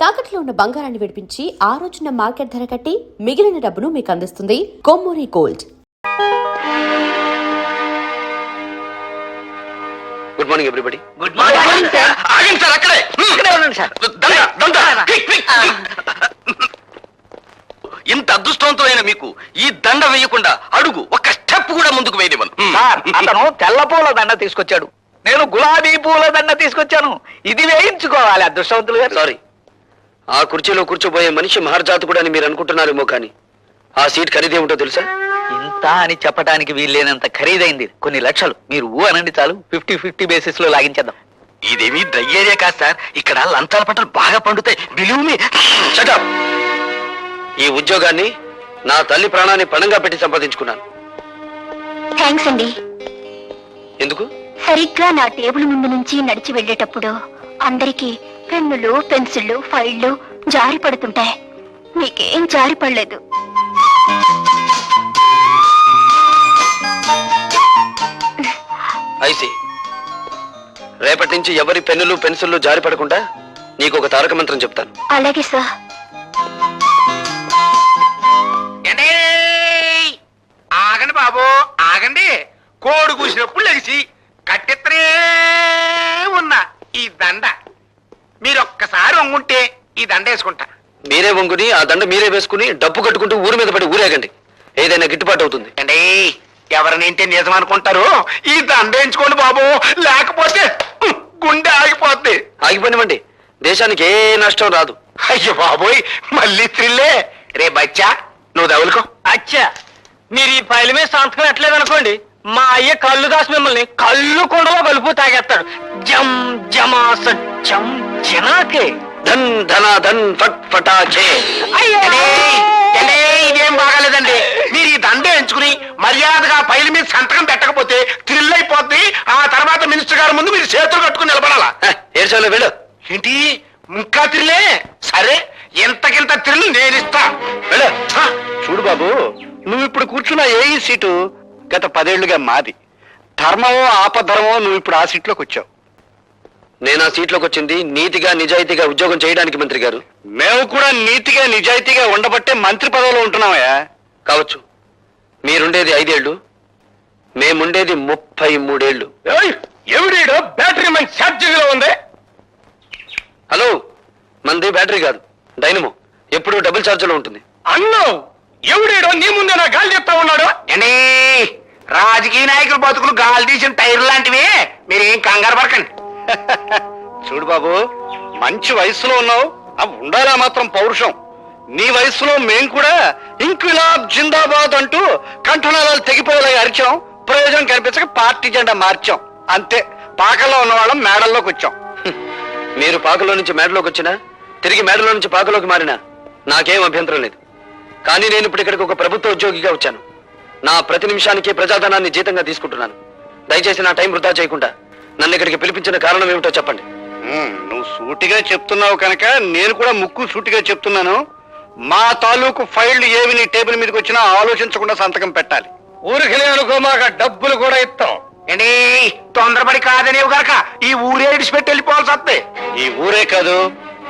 తాకట్లో ఉన్న బంగారాన్ని విడిపించి ఆ రోజున మార్కెట్ ధర కట్టి మిగిలిన డబ్బును మీకు అందిస్తుంది Kommuri gold. Good morning everybody. Good morning sir. ఆగండి సార్, అక్కడే ఉండండి సార్. ఇంత అదృష్టవంతమైన మీకు ఈ దండ వేయకుండా అడుగు ఒక్క స్టెప్ కూడా ముందుకు వేయనివ్వను. సార్, అతను తెల్ల పూల దండ తీసుకొచ్చాడు, నేను గులాబీ పూల దండ తీసుకొచ్చాను. ఇది వేయించుకోవాలి అదృష్టవంతులు గారు. సారీ, ఆ కుర్చీలో కూర్చోబోయే మనిషి మహర్జాతకుడు అని మీరు అనుకుంటున్నారేమో కానీ ఆ సీట్ ఖరీదేమిటో తెలుసా? ఇంత అని చెప్పడానికి వీల్లేనంత ఖరీదైంది. కొన్ని లక్షలు. మీరు ఊ అనండి చాలు, 50-50 బేసిస్ లో లాగించేద్దాం. ఇదేమి డ్రై ఏరియా కాదు సార్, ఇక్కడ లంచాల పంటలు బాగా పండుతాయి. Believe me. Shut up. ఈ ఉద్యోగాన్ని నా తల్లి ప్రాణాన్ని పణంగా పెట్టి సంపాదించుకున్నాను. థ్యాంక్స్ అండి. ఎందుకు? సరిగ్గా నా టేబుల్ ముందు నుంచి నడిచి వెళ్ళేటప్పుడు అందరికీ పెన్నులు, పెన్సిళ్ళు, ఫైళ్లు జారి పడుతుంటాయి. మీకేం జారి పడలేదు. ఐసి, రేపటి నుంచి ఎవరి పెన్నులు పెన్సిళ్ళు జారి పడకుండా నీకు ఒక తారక మంత్రం చెప్తాను. అలాగే సార్. ఆగండి బాబు, ఆగండి. కోడి కూసినప్పుడు లెగిసి కట్టెత్తనే ఉన్న ఈ దండ మీరు ఒక్కసారి వంగుంటే ఈ దండ వేసుకుంటా. మీరే వంగుని ఆ దండ మీరే వేసుకుని డబ్బు కట్టుకుంటూ ఊరి మీద పడి ఊరేగండి. ఏదైనా గిట్టుబాటు అవుతుంది. అండి, ఎవరినింటే నిజం అనుకుంటారు. ఈ దండ వేయించుకోండి బాబు, లేకపోతే గుండె ఆగిపోద్ది. ఆగిపోనివ్వండి, దేశానికి ఏ నష్టం రాదు. అయ్యో బాబోయ్, మళ్ళీ త్రిల్లే. రే బచ్చా, నువ్వు దవులుకో. అచ్చా, మీరు ఈ ఫైల్ మీద సంతకం ఎట్లేదు అనుకోండి, మా అయ్య కళ్ళు దాసి మిమ్మల్ని కళ్ళు కొండలో కలుపు తాగేస్తాడు. జం జమా సత్యం జనాకే ధన్ ధన ధన్ ఫట్ ఫటాచే. ఇదేం బాగాలేదండి. మీరు ఈ దండ ఎంచుకుని మర్యాదగా ఫైల్ మీద సంతకం పెట్టకపోతే థ్రిల్ అయిపోద్ది. ఆ తర్వాత మినిస్టర్ గారి ముందు మీరు చేతులు కట్టుకుని నిలబడాలా. ఏడ్చాలో వెళ్ళు. ఏంటి ఇంకా థ్రిల్లే? సరే, ఎంతకింత థ్రిల్ నేను ఇస్తా. వెళ్ళు. చూడు బాబు, నువ్వు ఇప్పుడు కూర్చున్న ఏ సీటు గత 10 ఏళ్లుగా మాది. ధర్మమో ఆపధర్మమో నువ్వు ఇప్పుడు ఆ సీట్లోకి వచ్చావు. నేను ఆ సీట్లోకి వచ్చింది నీతిగా నిజాయితీగా ఉద్యోగం చేయడానికి మంత్రి గారు. మేము కూడా నీతిగా నిజాయితీగా ఉండబట్టే మంత్రి పదవిలో ఉంటున్నామయ్యా. కావచ్చు, మీరుండేది 5 ఏళ్ళు, మేముండేది 33 ఏళ్ళు. ఎవడీడో బ్యాటరీ మన ఛార్జింగ్ లో ఉంది. హలో, మంది బ్యాటరీ కాదు, డైనమో. ఎప్పుడు డబుల్ ఛార్జ్ లో ఉంటుంది. అన్నో, ఎవడీడో నీ ముందే నా గాలి చెప్తా ఉన్నాడు. అండి, రాజకీయ నాయకుల బతుకులు గాలి తీసిన టైర్ లాంటివి. మీరేం కంగారు పడకండి. చూడు బాబు, మంచి వయసులో ఉన్నావు, ఉండాలా మాత్రం పౌరుషం. నీ వయసులో మేం కూడా ఇంక్విలాబ్ జిందాబాద్ అంటూ కంఠనాళాలు తెగిపోయేలా అరిచాం. ప్రయోజనం కనిపించక పార్టీ జెండా మార్చాం. అంతే, పాకల్లో ఉన్న వాళ్ళం మేడల్లోకి వచ్చాం. మీరు పాకలో నుంచి మేడలోకి వచ్చినా, తిరిగి మేడలో నుంచి పాకలోకి మారినా నాకేం అభ్యంతరం లేదు. కానీ నేను ఇప్పుడు ఇక్కడికి ఒక ప్రభుత్వ ఉద్యోగిగా వచ్చాను. నా ప్రతి నిమిషానికి ప్రజాధనాన్ని జీతంగా తీసుకుంటున్నాను. దయచేసి నా టైం వృధా చేయకుండా నన్ను ఇక్కడికి పిలిపించిన కారణం ఏమిటో చెప్పండి. నువ్వు సూటిగా చెప్తున్నావు కనుక నేను కూడా ముక్కు సూటిగా చెప్తున్నాను. మా తాలూకు ఫైళ్లు ఏవి నీ టేబుల్ మీదకి వచ్చినా ఆలోచించకుండా సంతకం పెట్టాలి. ఊరికి అనుకోమాక డబ్బులు కూడా ఇస్తాం. ఏంటి తొందరపడి కాదనేవి కనుక ఈ ఊరే ఇడిచిపెట్టి వెళ్ళిపోవాల్సి వస్తే. ఈ ఊరే కాదు,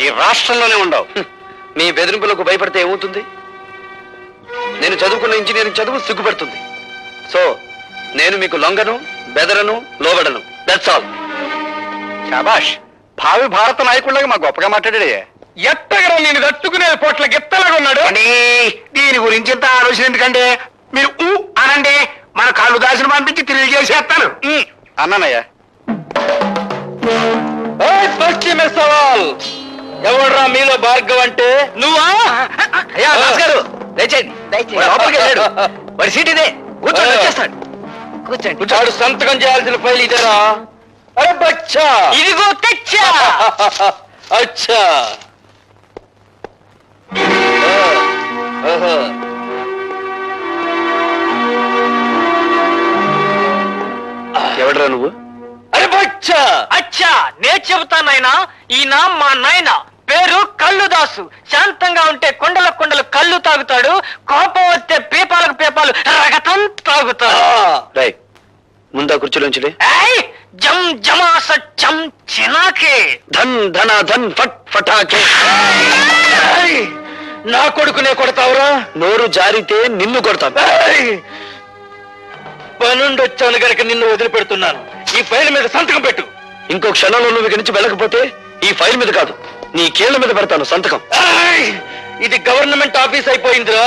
ఈ రాష్ట్రంలోనే ఉండవు. మీ బెదిరింపులకు భయపడితే ఏమవుతుంది? నేను చదువుకున్న ఇంజనీరింగ్ చదువు సిగ్గుపడుతుంది. సో నేను మీకు లొంగను, బెదరను, లోబడను. That's all. శాబాష్, భావి భారత నాయకుడిలాగా మా గొప్పగా మాట్లాడాడే. ఎట్టగడం నేను తట్టుకునే పోట్ల గిత్తలాగా ఉన్నాడు. దీని గురించి ఇంత ఆలోచన ఎందుకంటే మీరు అనండి, మన కాళ్ళు దాసిన పంపించి తిరిగి చేసేస్తాను. అన్నానయ్యా. ఎవడ్రా మీలో భార్గవ్ అంటే? నువ్వా? అయ్యా గారు, దయచేయండి. లోపలికి వెళ్ళాడు. వాడి సీట్ ఇదే, కూర్చోండి, వచ్చేస్తాడు. కూర్చోండి. వాడు సంతకం చేయాల్సిన ఫైల్ ఇదేరా? అరే బచ్చా, ఇదిగో తెచ్చా. అచ్చా, ఎవడరా నువ్వు? అరే బచ్చా, అచ్చా, నేను చెబుతానైనా. ఈయన మా నాయన, పేరు కల్లుదాసు. శాంతంగా ఉంటే కొండల కొండలు కళ్ళు తాగుతాడు, కోపం వస్తే పీపాలకు పీపాలు రగతం తాగుతాడు. ముందా కుర్చీలోంచి జం జమా సచ్చం చినాకే. ధన్ ధన ధన్ ఫట్ ఫటాకే. ఏయ్, నా కొడుకునే కొడతావురా? నోరు జారితే నిన్ను కొడతాను. పనుండి వచ్చాను గనక నిన్ను వదిలిపెడుతున్నాను. ఈ ఫైల్ మీద సంతకం పెట్టు. ఇంకో క్షణంలో నువ్వు ఇక్కడి నుంచి వెళ్ళకపోతే ఈ ఫైల్ మీద కాదు నీ కీళ్ల మీద పెడతాను సంతకం. ఏయ్, ఇది గవర్నమెంట్ ఆఫీస్ అయిపోయిందిరా.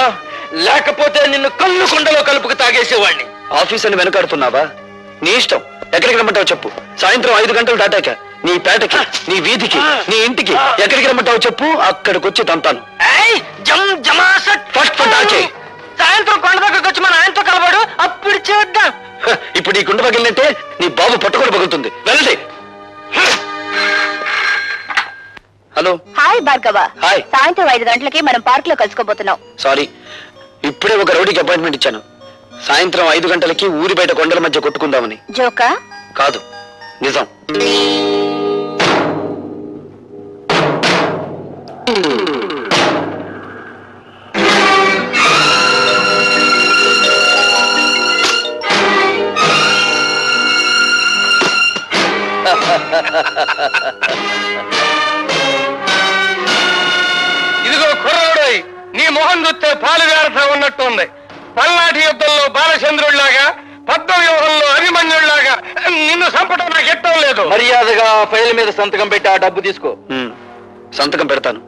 లేకపోతే నిన్ను కళ్ళు కుండలో కలుపుకు తాగేసేవాడిని. ఆఫీస్ అని వెనకాడుతున్నావా? నీ ఇష్టం. ఎక్కడికి రమ్మంటావు చెప్పు. సాయంత్రం 5 గంటలు దాటాక నీ పేటకి, నీ వీధికి, నీ ఇంటికి ఎక్కడికి రమ్మంటావు చెప్పు. అక్కడికి వచ్చి తంతాను. ఏయ్, జం జమా సట్ ఫట్ ఫటాకే. సాయంత్రం కొండ దగ్గరకు వచ్చి మన ఆయనతో కలవాడు, అప్పుడు చేద్దాం. హ, ఇప్పుడు ఈ గుండె పగిలినట్టే నీ బాబు పట్టుకొని పగులుతుంది. వెళ్ళండి. హలో. హాయ్ భార్గవ. హాయ్. సాయంత్రం 5 గంటలకి మనం పార్క్ లో కలుసుకోబోతున్నాం. సారీ, ఇప్పుడే ఒక రౌడీకి అపాయింట్మెంట్ ఇచ్చాను. సాయంత్రం 5 గంటలకి ఊరి బయట కొండల మధ్య కొట్టుకుందామని. జోకా? కాదు, నిజం. ఇదిగో కుర్రోడోయ్, నీ మొహం చూస్తే పాలు వేరతా ఉన్నట్టు ఉంది. పల్నాటి యుద్ధంలో బాలచంద్రుడిలాగా, పద్మ వ్యూహంలో అభిమన్యుడిలాగా నిన్ను చంపడం నాకు ఇష్టం లేదు. మర్యాదగా ఫైల్ మీద సంతకం పెట్టి ఆ డబ్బు తీసుకో. సంతకం పెడతాను.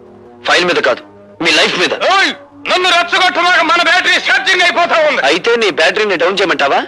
ఫైల్ మీద కాదు, మీ లైఫ్ మీద. ఓయ్, నన్ను రెచ్చగొట్టమాక, మన బ్యాటరీ ఛార్జింగ్ అయిపోతా ఉంది. అయితే నీ బ్యాటరీని డౌన్ చేయమంటావా?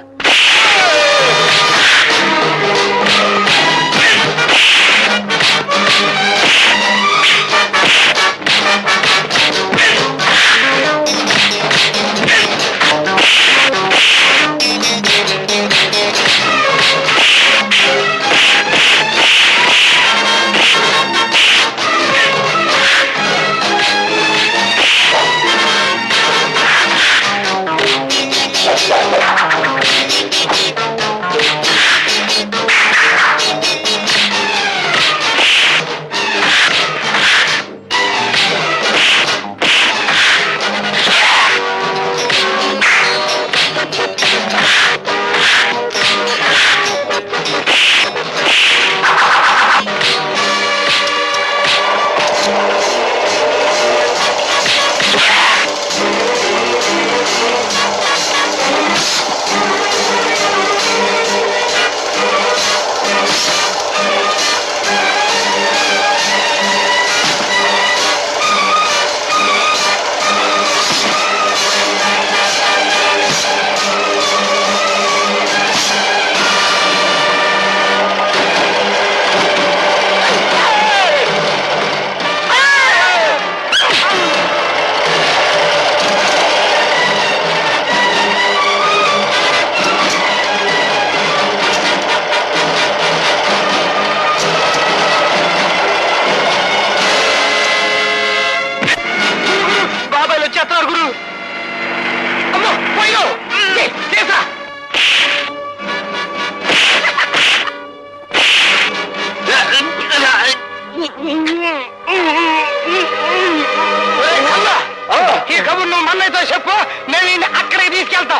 ఈ కబుర్ నువ్వు మన్నైతే చెప్పు, నేను నిన్ను అక్కడికి తీసుకెళ్తా.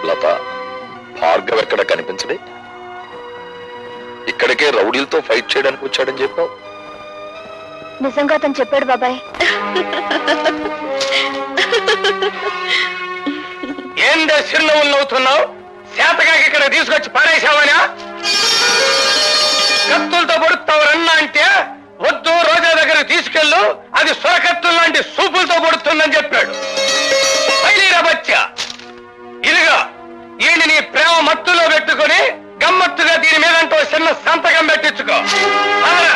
లత, భార్గవ్ ఎక్కడ కనిపించడే? ఇక్కడికే రౌడీలతో ఫైట్ చేయడానికి వచ్చాడని చెప్పావు. నిజంగా అతను చెప్పాడు బాబాయ్. ఏందే చిరునవ్వులు నవ్వుతున్నావు? శాతకాకి ఇక్కడ తీసుకొచ్చి పారేశావనా? కత్తులతో పొడుస్తావు రన్నా అంటే వద్దు, రోజా దగ్గర తీసుకెళ్ళు, అది సొరకత్తులు లాంటి సూపులతో పొడుతుందని చెప్పాడు. బయలురా బచ్చా. ఇదిగా ఈయన నీ ప్రేమ మత్తులో పెట్టుకుని గమ్మత్తుగా దీని మీదంటూ చిన్న సంతకం పెట్టించుకో. అవునా?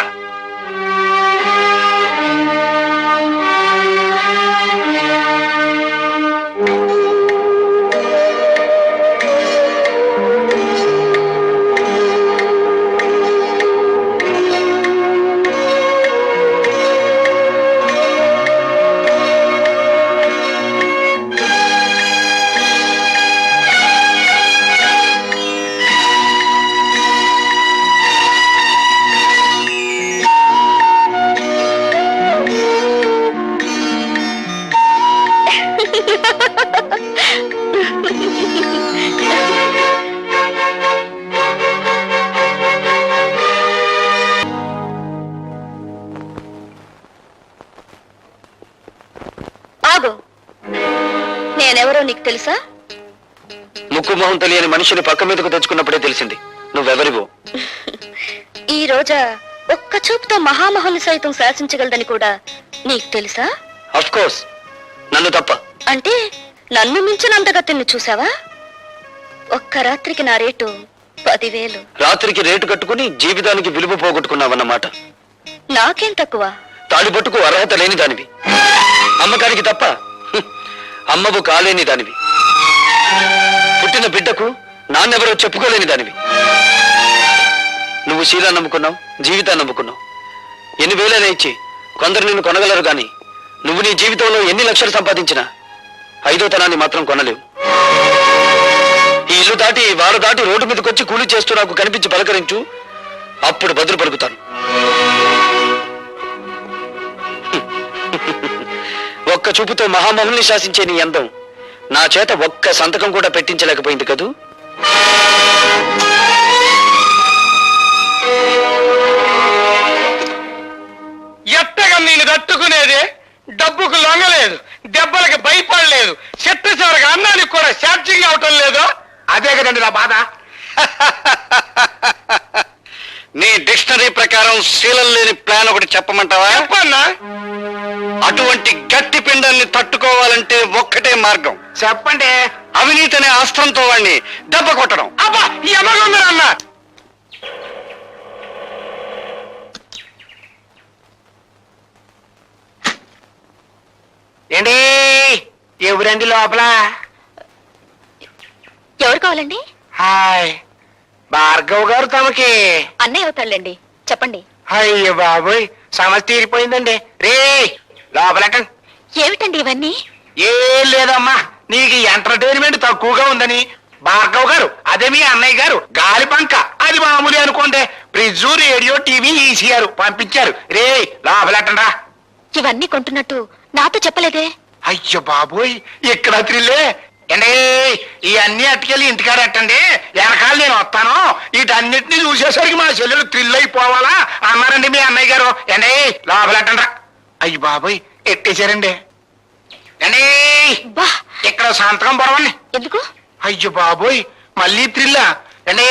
నేనెవరో నీకు తెలుసా? ముక్కు మొహం తెలియని మనిషిని పక్క మీదకు తెచ్చుకున్నప్పుడే తెలిసింది నువ్వెవరివో. ఈ రోజా ఒక్క చూపుతో మహామహుల్ని సైతం శాసించగలదని కూడా నీకు తెలుసా? అఫ్ కోర్స్, నన్ను తప్ప. అంటే నన్ను మించిన అందగతిని చూసావా? ఒక్క రాత్రికి నా రేటు 10,000. రాత్రికి రేటు కట్టుకుని జీవితానికి విలువ పోగొట్టుకున్నావన్నమాట. నాకేం తక్కువ? తాడిపట్టుకు అర్హత లేని దానివి, అమ్మకానికి తప్ప అమ్మవు కాలేని దానివి, పుట్టిన బిడ్డకు నాన్నెవరో చెప్పుకోలేని దానివి. నువ్వు శీలాన్ని నమ్ముకున్నావు, జీవితాన్ని నమ్ముకున్నావు. ఎన్ని వేలైనా ఇచ్చి కొందరు నిన్ను కొనగలరు గాని నువ్వు నీ జీవితంలో ఎన్ని లక్షలు సంపాదించినా 5వ తనాన్ని మాత్రం కొనలేవు. ఈ ఇల్లు దాటి వారు దాటి రోడ్డు మీదకి వచ్చి కూలి చేస్తూ నాకు కనిపించి పలకరించు, అప్పుడు బదులు పలుకుతాను. ఒక్క చూపుతో మహామహుల్ని శాసించే నీ అందం నా చేత ఒక్క సంతకం కూడా పెట్టించలేకపోయింది కదూ. ఎట్టగా నేను తట్టుకునేది? డబ్బుకు లొంగలేదు, దెబ్బలకి భయపడలేదు, చెట్టు చివరికి అన్నానికి కూడా ఛార్జింగ్ అవటం లేదు. అదే కదండి నా బాధ. నీ డిక్షనరీ ప్రకారం శీలం లేని ప్లాన్ ఒకటి చెప్పమంటావా? చెప్పన్నా. అటువంటి గట్టి పిండాన్ని తట్టుకోవాలంటే ఒక్కటే మార్గం. చెప్పండి. అవినీతి అనే అస్త్రంతో వాడిని దెబ్బ కొట్టడం. అబ్బా, ఎమగొందరన్నా. ఏంటి ఎవరండి లోపల? ఎవరు కావాలండి? హాయ్, భార్గవ్ గారు తమకి. అన్నయ్య అవుతాళ్ళండి, చెప్పండి. అయ్యో బాబోయ్, సమస్య తీరిపోయిందండి. రే లోపలకండి. ఏమిటండి ఇవన్నీ? ఏం లేదమ్మా, నీకు ఎంటర్టైన్మెంట్ తక్కువగా ఉందని భార్గవ్ గారు, అదే మీ అన్నయ్య గారు గాలి పంక, అది మామూలు అనుకోండి, ఫ్రిడ్జ్, రేడియో, టీవీ, ఈసీఆర్ పంపించారు. రే లోపలకండ్రా. ఇవన్నీ కొంటున్నట్టు నాతో చెప్పలేదే? అయ్యో బాబోయ్, ఇక్కడ త్రిల్లే. ఏండి ఇవన్నీ అట్టుకెళ్ళి ఇంటికాడ ఎట్టండి, వెనకాల నేను వస్తాను. వీటన్నిటిని చూసేసరికి మా చెల్లెలు థ్రిల్ అయిపోవాలా అన్నారండి మీ అన్నయ్య గారు. ఏండి లోపలెట్టండ్రా. అయ్యి బాబోయ్, ఎట్టేశారండి. ఏండి బా, ఇక్కడ సంతకం పొరవండి. ఎందుకు? అయ్యో బాబోయ్, మళ్ళీ థ్రిల్లా. ఏండి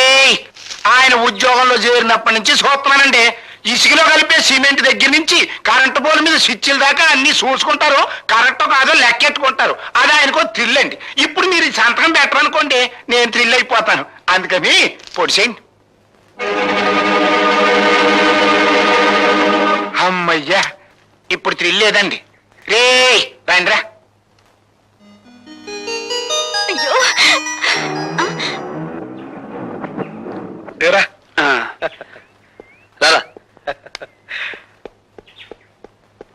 ఆయన ఉద్యోగంలో చేరినప్పటి నుంచి చూస్తున్నానండి, ఇసుకలో కలిపే సిమెంట్ దగ్గర నుంచి కరెంటు పోల్ మీద స్విచ్ల దాకా అన్ని చూసుకుంటారు. కరెక్టో కాదో లెక్కెట్టుకుంటారు. అది ఆయనకో థ్రిల్ అండి. ఇప్పుడు మీరు ఈ సంతకం పెట్టరనుకోండి, నేను థ్రిల్ అయిపోతాను. అందుకని పొడిసేయండి. అమ్మయ్యా, ఇప్పుడు థ్రిల్ లేదండి. రే రండిరా. అయ్యో, రేరా. రారా.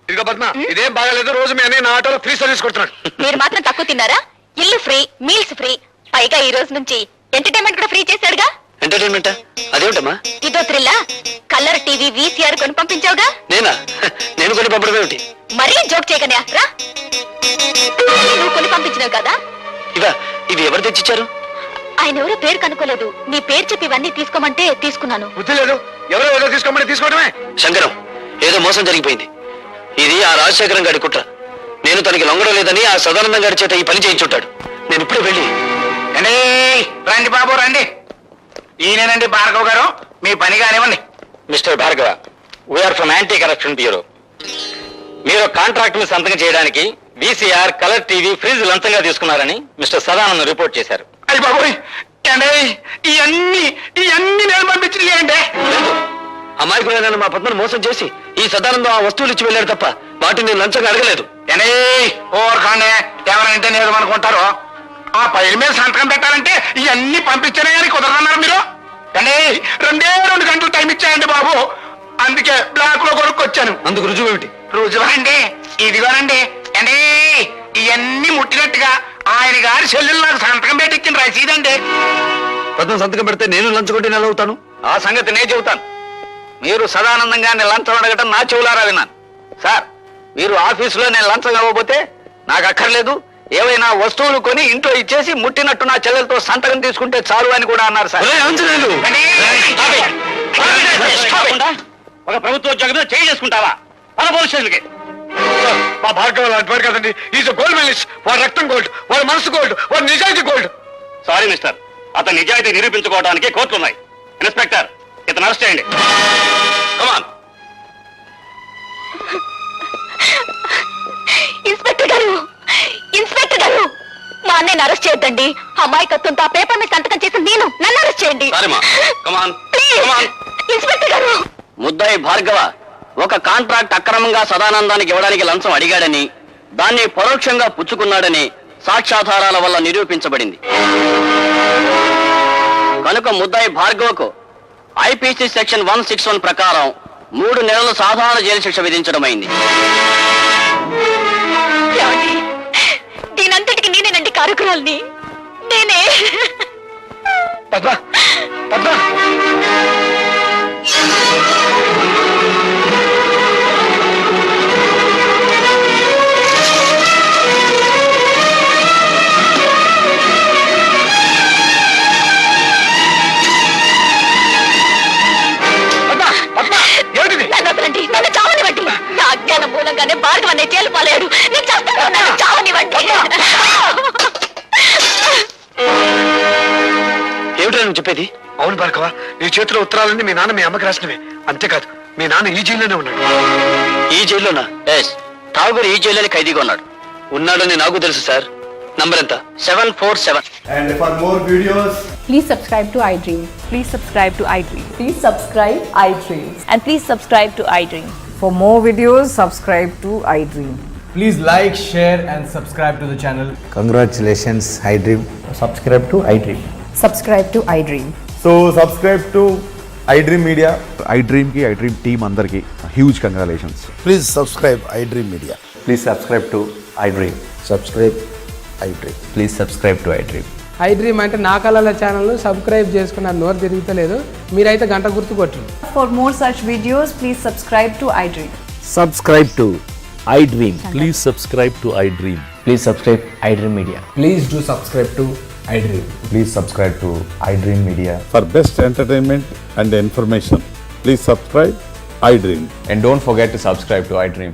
ఇదిగో పద్మ, ఇదేం బాగాలేదు. రోజు మీ అన్నయ్య నా ఆటోలో ఫ్రీ సర్వీస్ కొడుతున్నాడు. మీరు మాత్రం తక్కువ తిన్నారా? ఇల్లు ఫ్రీ, మీల్స్ ఫ్రీ, పైగా ఈ రోజు నుంచి ఎంటర్టైన్మెంట్ కూడా ఫ్రీ చేశాడుగా. ఎంటర్టైన్మెంటా? అదేమిటమ్మా? ఇదో థ్రిల్లా? కలర్ టీవీ, వీసీఆర్ కొని పంపించావుగా. నేనా? నేను కొని పంపడం ఏమిటి? మరీ జోక్ చేయకనే రా. నువ్వు కొని పంపించినావు కదా. ఇవి ఎవరు తెచ్చిచ్చారు? ఆయన ఎవరో పేరు కనుక్కోలేదు, నీ పేరు చెప్పి ఇవన్నీ తీసుకోమంటే తీసుకున్నాను. బుద్ధి లేదు, ఎవరో ఏదో తీసుకోమని తీసుకోవడమే. శంకరం, ఏదో మోసం జరిగిపోయింది. ఇది ఆ రాజశేఖరం గారి కుట్ర. నేను తనకి లొంగడం లేదని ఆ సదానందం గారి చేత ఈ పని చేయించుంటాడు. నేను ఇప్పుడే వెళ్ళి. రండి బాబు రండి. ఈయనేనండి భార్గవ్ గారు, మీ పని కానివ్వండి. Mister Bhargava, we are from anti corruption bureau. మీరు కాంట్రాక్ట్ మీద సంతకం చేయడానికి వీసీఆర్, కలర్ టీవీ, ఫ్రిడ్జ్ లంచంగా తీసుకున్నారని మిస్టర్ సదానందం రిపోర్ట్ చేశారు. అయ్యి బాబోయ్, ఇవన్నీ నేను పంపించింది ఏంటే? అమాయకులైన మా పద్మను మోసం చేసి ఈ సదానందం ఆ వస్తువులు ఇచ్చి వెళ్ళాడు తప్ప వాటిని నేను లంచంగా అడగలేదు. ఓర్ఖాండే, ఎవరంటే నేను అనుకుంటారు. ఆ పైల మీద సంతకం పెట్టాలంటే ఇవన్నీ పంపించానే కానీ కుదరదన్నారు మీరు. రెండే 2 గంటలు టైం ఇచ్చాయండి బాబు, అందుకే బ్లాక్ లో కొనుక్కొచ్చాను. అందుకు రుజువు ఏమిటి? రుజువండి ఇదిగోనండి. ఇవన్నీ ముట్టినట్టుగా ఆయన గారి చెల్లెలు నాకు సంతకం పెట్టి ఇచ్చిన రసీదండి. పద్మ సంతకం పెడితే నేను లంచుకుంటే నెల అవుతాను. ఆ సంగతి నేను చెబుతాను. మీరు సదానందంగా నేను లంచం అడగటం నా చెవులారా విన్నాను. సార్, మీరు ఆఫీసులో నేను లంచం ఇవ్వబోతే నాకు అక్కర్లేదు, ఏవైనా వస్తువులు కొని ఇంట్లో ఇచ్చేసి ముట్టినట్టు నా చెల్లెలతో సంతకం తీసుకుంటే చాలు అని కూడా అన్నారు సార్. ఒక ప్రభుత్వ ఉద్యోగం చేయి చేసుకుంటావా? పోలీస్ స్టేషన్కి మా భార్గవ లాంటి వాడు కదండి. Is gold medalist. వాడు రక్తం గోల్డ్, వాడు మనసు గోల్డ్, వాడు నిజాయితీ గోల్డ్. సారీ మిస్టర్, అతని నిజాయితీ నిరూపించుకోవడానికి కోర్టులు ఉన్నాయి. ఇన్స్పెక్టర్, ఇతను అరెస్ట్ చేయండి. కమాన్. ఇన్స్పెక్టర్ గారు, ఇన్స్పెక్టర్ గారు, మా అన్నయ్యని అరెస్ట్ చేయొద్దండి. అమాయకత్వంతో ఆ పేపర్ మీద సంతకం చేసి నన్ను అరెస్ట్ చేయండి. కమాన్. ప్లీజ్. ఇన్స్పెక్టర్ గారు, ముద్దాయి భార్గవ ఒక కాంట్రాక్ట్ అక్రమంగా సదానందానికి ఇవ్వడానికి లంచం అడిగాడని, దాన్ని పరోక్షంగా పుచ్చుకున్నాడని సాక్ష్యాధారాల వల్ల నిరూపించబడింది. కనుక ముద్దాయి భార్గవకు ఐపీసీ సెక్షన్ 161 ప్రకారం 3 నెలల సాధారణ జైలు శిక్ష విధించడమైంది. ఏమండి? దీనంతటికి నేనేనండి కారకురాల్ని. నేనే. పద్మ, పద్మ. నన్ను వదలండి, నన్ను చావనివ్వండి. నా అజ్ఞానం మూలంగానే భార్గవ అనే జైలు పాలేడు. నేను చేస్తాను, నన్ను చావనివ్వండి. ఏమిటో నువ్వు చెప్పేది? అవును భార్గవ, నీ చేతిలో ఉత్తరాలన్నీ మీ నాన్న మీ అమ్మకి రాసినవే. అంతేకాదు, మీ నాన్న ఈ జైల్లోనే ఉన్నాడు. ఈ జైల్లోనా? ఎస్, ఠాగూర్ ఈ జైల్లోనే ఖైదీగా ఉన్నాడు. ఉన్నాడని నాకు తెలుసు సార్. నంబర్ ఎంత? 747. And for more videos, Please subscribe to iDream. Please subscribe to iDream. Please subscribe iDream. And please subscribe to iDream. For more videos, subscribe to iDream. please like, share, and subscribe to the channel. Congratulations, iDream. Subscribe to iDream. Subscribe to iDream. So subscribe to iDream Media. iDream ki iDream team andarki huge congratulations. Please subscribe iDream Media. Please subscribe to iDream. Subscribe iDream. Please subscribe to iDream. iDream అంటే నా కళల channel subscribe చేసుకున్న నోరు తిరుగుతలేదు. మీరైతే గంట గుర్తు కొట్టండి. For more such videos, please subscribe to iDream. Subscribe to iDream. Please subscribe to iDream. Please subscribe iDream Media. Please do subscribe to iDream. Please subscribe to iDream Media. For best entertainment and information, please subscribe iDream. And don't forget to subscribe to iDream.